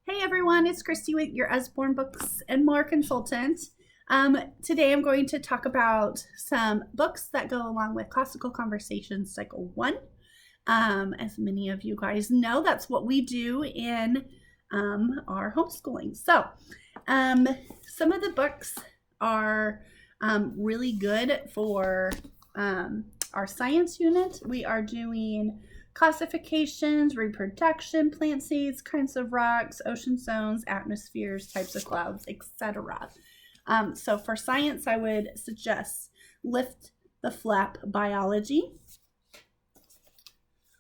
Hey everyone, it's Christy with your Usborne Books and More consultant. Today I'm going to talk about some books that go along with Classical Conversations Cycle 1. As many of you guys know, that's what we do in our homeschooling. So some of the books are really good for our science unit. We are doing classifications, reproduction, plant seeds, kinds of rocks, ocean zones, atmospheres, types of clouds, etc. So for science, I would suggest Lift the Flap Biology,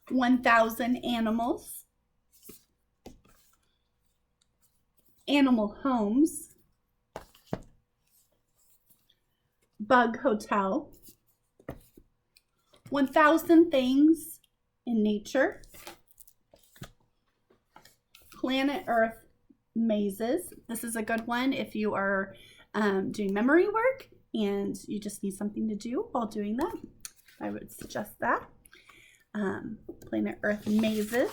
1000 Animals, Animal Homes, Bug Hotel, 1000 Things in Nature, Planet Earth Mazes. This is a good one if you are doing memory work and you just need something to do while doing that. I would suggest that. Planet Earth Mazes,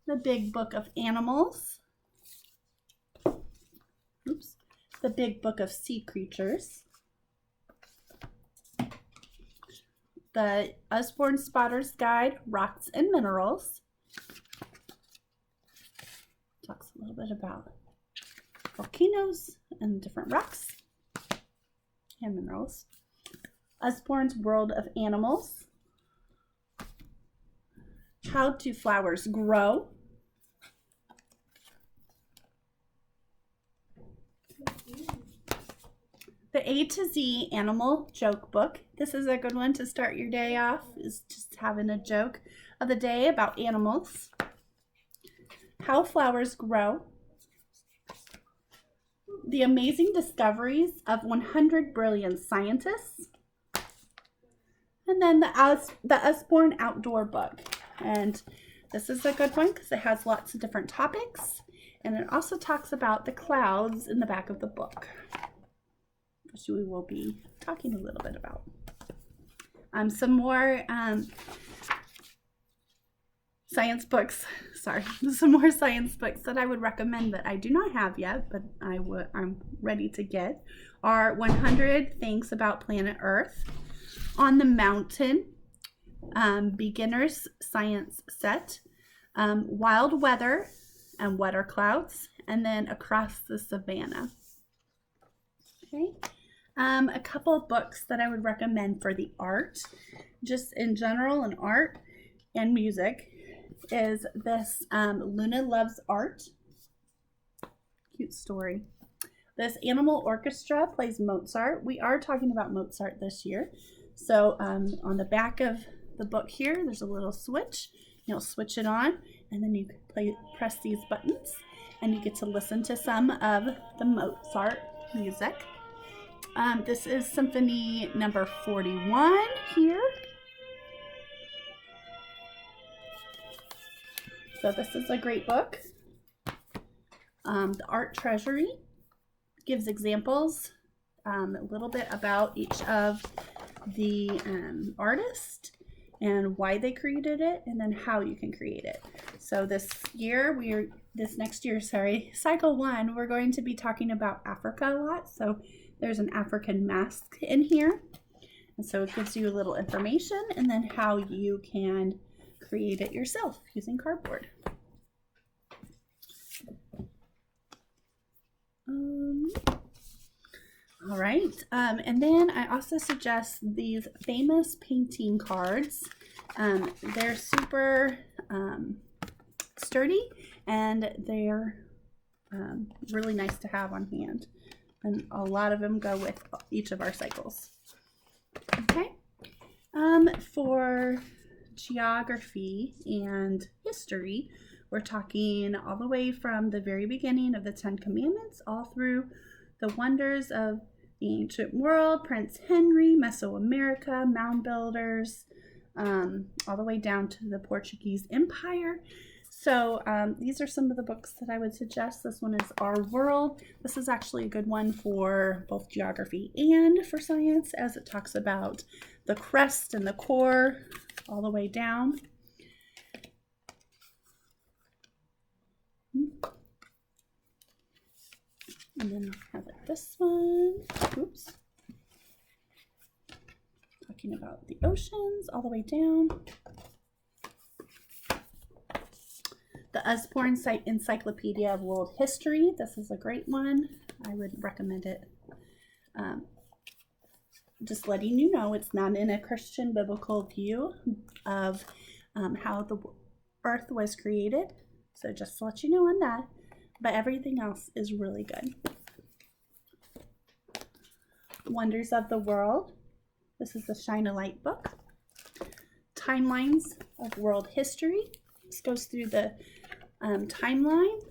The Big Book of Animals, The Big Book of Sea Creatures, The Usborne Spotter's Guide, Rocks and Minerals. Talks a little bit about volcanoes and different rocks and minerals. Usborne's World of Animals. How do Flowers Grow? The A to Z Animal Joke Book. This is a good one to start your day off, is just having a joke of the day about animals. How Flowers Grow. The Amazing Discoveries of 100 Brilliant Scientists. And then the Usborne Outdoor Book. And this is a good one because it has lots of different topics. And it also talks about the clouds in the back of the book, which we will be talking a little bit about. Some more science books. Some more science books that I would recommend that I do not have yet, but I'm ready to get, are 100 Things About Planet Earth, On the Mountain, Beginner's Science Set, Wild Weather and Weather Clouds, and then Across the Savannah. Okay. A couple of books that I would recommend for the art, just in general, in art and music, is this Luna Loves Art. Cute story. This Animal Orchestra plays Mozart. We are talking about Mozart this year. So on the back of the book here, there's a little switch. You'll switch it on, and then you press these buttons, and you get to listen to some of the Mozart music. This is Symphony number 41 here. So this is a great book. The Art Treasury gives examples, a little bit about each of the artists and why they created it, and then how you can create it. So next year, cycle 1, we're going to be talking about Africa a lot. So there's an African mask in here. And so it gives you a little information and then how you can create it yourself using cardboard. All right, and then I also suggest these famous painting cards. They're super sturdy, and they're really nice to have on hand. And a lot of them go with each of our cycles. Okay, for geography and history, we're talking all the way from the very beginning of the 10 Commandments, all through the wonders of the ancient world, Prince Henry, Mesoamerica, mound builders, all the way down to the Portuguese Empire. So these are some of the books that I would suggest. This one is Our World. This is actually a good one for both geography and for science, as it talks about the crust and the core all the way down. And then I have this one. Oops. Talking about the oceans all the way down. The Usborne Encyclopedia of World History. This is a great one. I would recommend it. Just letting you know, it's not in a Christian biblical view of how the earth was created. So just to let you know on that. But everything else is really good. Wonders of the World. This is the Shine a Light book. Timelines of World History. This goes through the timeline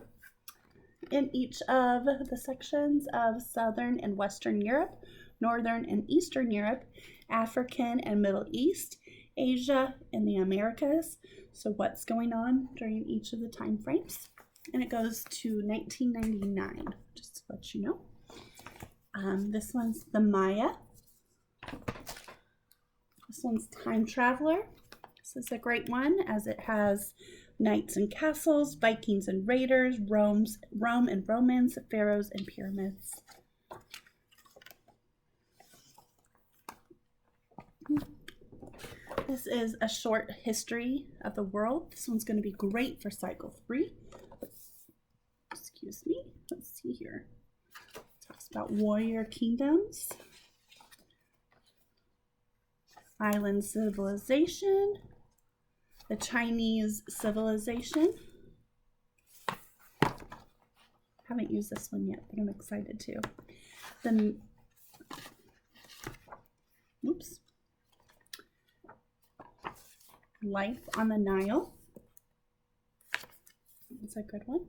in each of the sections of Southern and Western Europe, Northern and Eastern Europe, African and Middle East, Asia, and the Americas. So what's going on during each of the time frames. And it goes to 1999, just to let you know. This one's the Maya. This one's Time Traveler. This is a great one as it has knights and castles, Vikings and raiders, Rome and Romans, pharaohs and pyramids. This is a short history of the world. This one's going to be great for cycle 3. Excuse me. Let's see here. Talks about warrior kingdoms, island civilization, the Chinese civilization. Haven't used this one yet, but I'm excited to. The Life on the Nile. It's a good one.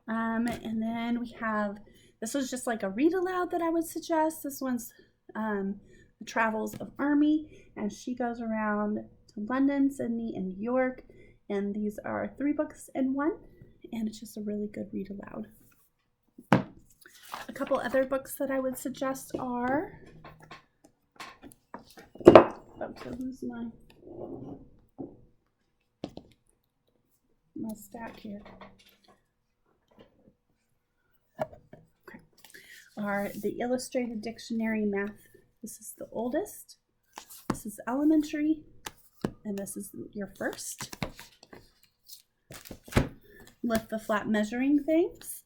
And then we have, this was just like a read aloud that I would suggest. This one's The Travels of Army, and she goes around to London, Sydney, and New York. And these are 3 books in one, and it's just a really good read aloud. A couple other books that I would suggest are, about to lose my stack here. Okay. Are the Illustrated Dictionary Math. This is the oldest. This is elementary, and this is your first. Lift the Flat Measuring Things.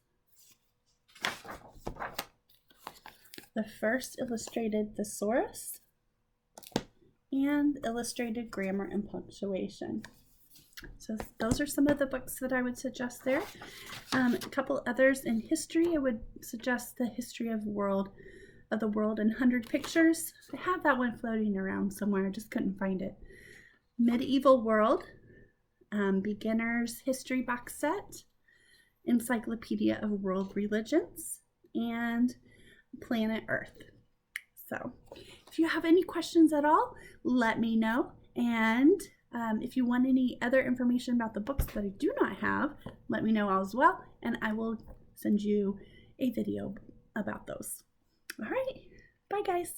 The First Illustrated Thesaurus. And Illustrated Grammar and Punctuation. So those are some of the books that I would suggest there. A couple others in history. I would suggest The History of the World in 100 Pictures. I have that one floating around somewhere. I just couldn't find it. Medieval World, Beginner's History Box Set, Encyclopedia of World Religions, and Planet Earth. So if you have any questions at all, let me know. And if you want any other information about the books that I do not have, let me know as well, and I will send you a video about those. All right, bye guys.